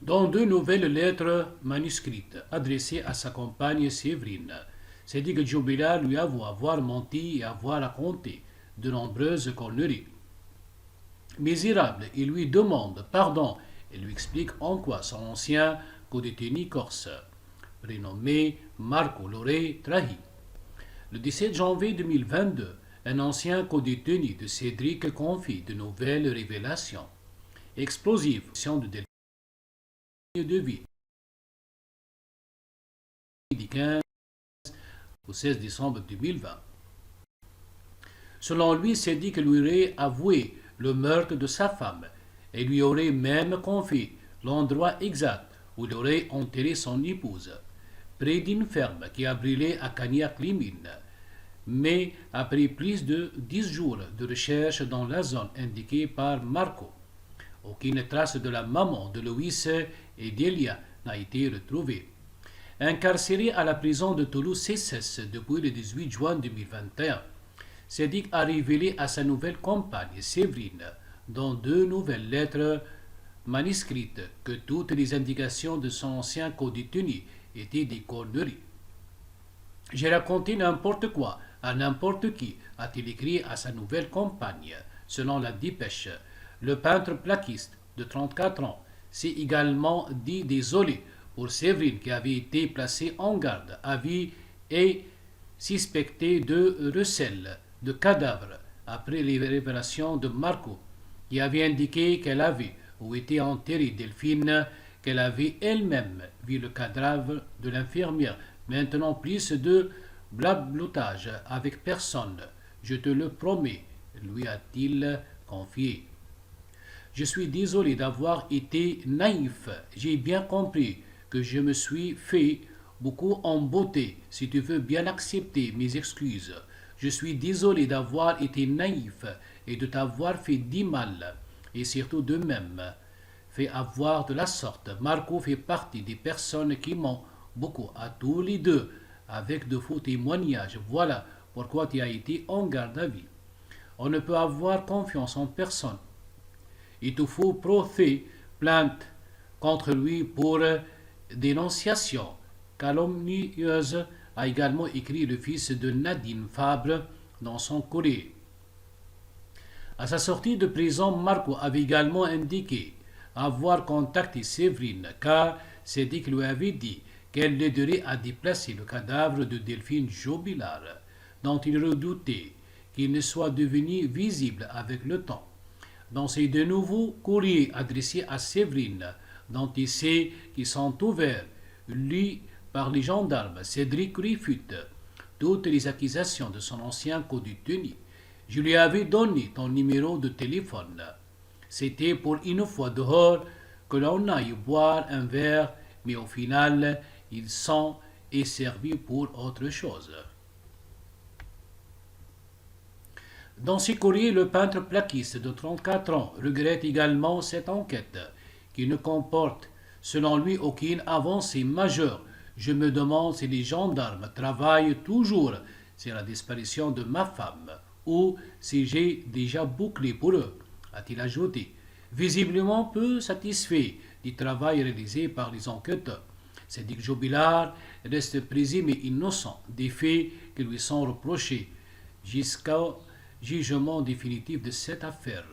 Dans deux nouvelles lettres manuscrites adressées à sa compagne Séverine, c'est dit que Jobila lui avoue avoir menti et avoir raconté de nombreuses conneries. Misérable, il lui demande pardon et lui explique en quoi son ancien codétenu corse, prénommé Marco, l'aurait trahi. Le 17 janvier 2022, un ancien codétenu de Cédric confie de nouvelles révélations explosives de de vie du 15 au 16 décembre 2020. Selon lui, Cédric lui aurait avoué le meurtre de sa femme et lui aurait même confié l'endroit exact où il aurait enterré son épouse, près d'une ferme qui a brûlé à Cagnac-Limine. Mais après plus de 10 jours de recherche dans la zone indiquée par Marco, aucune trace de la maman de Louis et d'Elia n'a été retrouvée. Incarcéré à la prison de Toulouse-CSS depuis le 18 juin 2021, Cédric a révélé à sa nouvelle compagne Séverine, dans deux nouvelles lettres manuscrites, que toutes les indications de son ancien codétenu étaient des conneries. J'ai raconté n'importe quoi à n'importe qui, a-t-il écrit à sa nouvelle compagne. Selon la dépêche, le peintre plaquiste de 34 ans s'est également dit désolé pour Séverine qui avait été placée en garde à vue et suspectée de recel de cadavres après les révélations de Marco, qui avait indiqué qu'elle avait où était enterrée Delphine, qu'elle avait elle-même vu le cadavre de l'infirmière. Maintenant plus de blablotage avec personne, je te le promets, lui a-t-il confié. Je suis désolé d'avoir été naïf. J'ai bien compris que je me suis fait beaucoup embotter. Si tu veux bien accepter mes excuses. Je suis désolé d'avoir été naïf et de t'avoir fait du mal. Et surtout de même fait avoir de la sorte. Marco fait partie des personnes qui m'ont beaucoup à tous les deux avec de faux témoignages. Voilà pourquoi tu as été en garde à vue. On ne peut avoir confiance en personne. Il te faut porter plainte contre lui pour dénonciation calomnieuse, a également écrit le fils de Nadine Fabre dans son courrier. À sa sortie de prison, Marco avait également indiqué avoir contacté Séverine car Cédric lui avait dit qu'elle l'aiderait à déplacer le cadavre de Delphine Jobilard, dont il redoutait qu'il ne soit devenu visible avec le temps. Dans ces deux nouveaux courriers adressés à Séverine, dont il sait qu'ils sont ouverts, lus par les gendarmes, Cédric réfute toutes les accusations de son ancien codétenu. Je lui avais donné ton numéro de téléphone. C'était pour une fois dehors que l'on aille boire un verre, mais au final, ils sont servis pour autre chose. Dans ses courriers, le peintre plaquiste de 34 ans regrette également cette enquête, qui ne comporte, selon lui, aucune avancée majeure. Je me demande si les gendarmes travaillent toujours sur la disparition de ma femme, ou si j'ai déjà bouclé pour eux, a-t-il ajouté, visiblement peu satisfait du travail réalisé par les enquêteurs. Cédric Jobilard reste présumé innocent des faits qui lui sont reprochés jusqu'au jugement définitif de cette affaire.